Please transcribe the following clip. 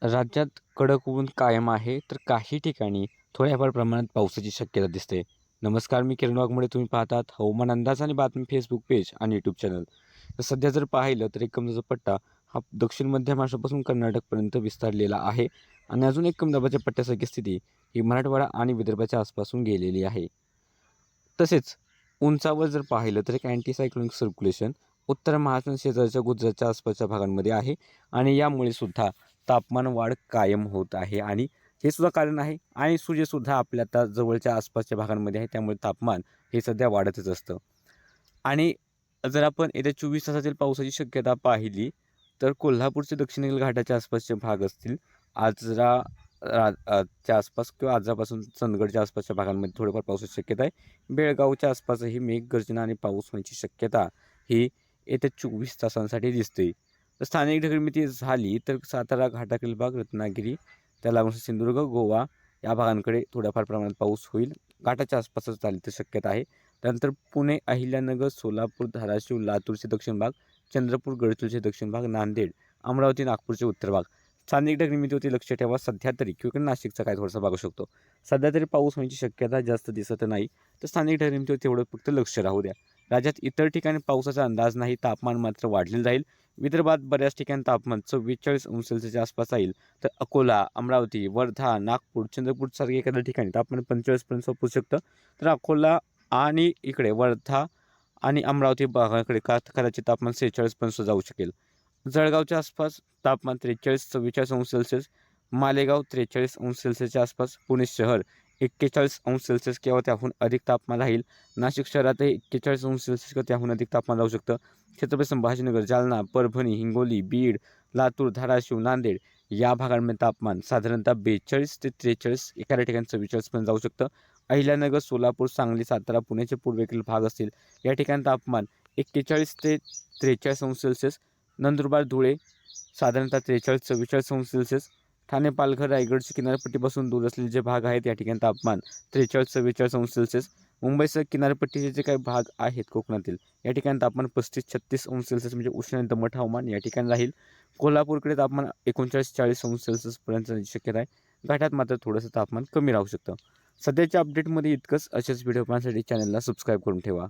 राज्यात कडक ऊन कायम आहे, तर काही ठिकाणी थोड्याफार प्रमाणात पावसाची शक्यता दिसते. नमस्कार, मी किरण वाघमोडे. तुम्ही पाहतात हवामान अंदाज आणि बातमी फेसबुक पेज आणि यूट्यूब चॅनल. तर सध्या जर पाहिलं तर एक कमदाबाचा पट्टा हा दक्षिण मध्य महाराष्ट्रापासून कर्नाटकपर्यंत विस्तारलेला आहे आणि अजून एक कमदाबाच्या पट्ट्यासारखी स्थिती ही मराठवाडा आणि विदर्भाच्या आसपासून गेलेली आहे. तसेच उंचावर जर पाहिलं तर एक अँटी सायक्लोनिक सर्क्युलेशन उत्तर महाराष्ट्र शेजारच्या गुजरातच्या आसपासच्या भागांमध्ये आहे आणि यामुळे सुद्धा तापमान वाढ कायम होत आहे आणि हे सुद्धा कारण आहे आणि सूर्यसुद्धा आपल्या आता जवळच्या आसपासच्या भागांमध्ये आहे, त्यामुळे तापमान हे सध्या वाढतच असतं. आणि जर आपण येत्या 24 तासातील पावसाची शक्यता पाहिली तर कोल्हापूरचे दक्षिणेकडील घाटाच्या आसपासचे भाग असतील, आजरा च्या आसपास किंवा आजरापासून चंदगडच्या आसपासच्या भागांमध्ये थोडीफार पावसाची शक्यता आहे. बेळगावच्या आसपासही मेघगर्जना आणि पाऊस होण्याची शक्यता ही येत्या 24 तासांसाठी दिसते. तर स्थानिक ढगमिती झाली तर सातारा घाटातील भाग, रत्नागिरी, त्या लागून सिंधुदुर्ग, गोवा या भागांकडे थोड्याफार प्रमाणात पाऊस होईल. घाटाच्या आसपासच झाली तर शक्यता आहे. त्यानंतर पुणे, अहिल्यानगर, सोलापूर, धाराशिव, लातूरचे दक्षिण भाग, चंद्रपूर, गडचिरोलीचे दक्षिण भाग, नांदेड, अमरावती, नागपूरचे उत्तर भाग. स्थानिक ढगमितीवरती लक्ष ठेवा. सध्या तरी किंवा नाशिकचा काय थोडासा बघू शकतो. सध्या तरी पाऊस होण्याची शक्यता जास्त दिसत नाही, तर स्थानिक ढगमितीवर तेवढं फक्त लक्ष राहू द्या. राज्यात इतर ठिकाणी पावसाचा अंदाज नाही, तापमान मात्र वाढलेलं राहील. विदर्भात बऱ्याच ठिकाणी तापमान 44 अंश सेल्सिअसच्या आसपास राहील, तर अकोला, अमरावती, वर्धा, नागपूर, चंद्रपूर सारख्या एखाद्या ठिकाणी तापमान 45पर्यंत पोहोचू शकतं. तर अकोला आणि इकडे वर्धा आणि अमरावती भागाकडे कदाचित तापमान 46पर्यंत जाऊ शकेल. जळगावच्या आसपास तापमान 43-44 अंश सेल्सिअस, मालेगाव 43 अंश सेल्सिअसच्या आसपास, पुणे शहर 41 अंश सेल्सिअस किंवा त्याहून अधिक तापमान राहील. नाशिक शहरातही 41 अंश सेल्सिअस किंवा त्याहून अधिक तापमान राहू शकतं. छत्रपती संभाजीनगर, जालना, परभणी, हिंगोली, बीड, लातूर, धाराशिव, नांदेड या भागांमध्ये तापमान साधारणतः 42 ते 43, एखाद्या ठिकाणी 44पर्यंत जाऊ शकतं. अहिल्यानगर, सोलापूर, सांगली, सातारा, पुण्याचे पूर्वेकडील भाग असतील, या ठिकाणी तापमान 41 ते 43 अंश सेल्सिअस. नंदुरबार, धुळे साधारणतः 43-44 अंश सेल्सिअस. ठाणे, पालघर, रायगडच्या किनारपट्टीपासून दूर असलेले जे भाग आहेत या ठिकाणी तापमान 43-44 अंश सेल्सिअस. मुंबईसह किनारपट्टीचे जे काही भाग आहेत कोकणातील, या ठिकाणी तापमान 35-36 अंश सेल्सिअस म्हणजे उष्ण आणि दमट हवामान या ठिकाणी राहील. कोल्हापूरकडे तापमान 39-40 अंश सेल्सिअसपर्यंत शक्यता आहे. घाटात मात्र थोडंसं तापमान कमी राहू शकतं. सध्याच्या अपडेटमध्ये इतकंच. असेच व्हिडिओ पाहण्यासाठी चॅनलला सबस्क्राईब करून ठेवा.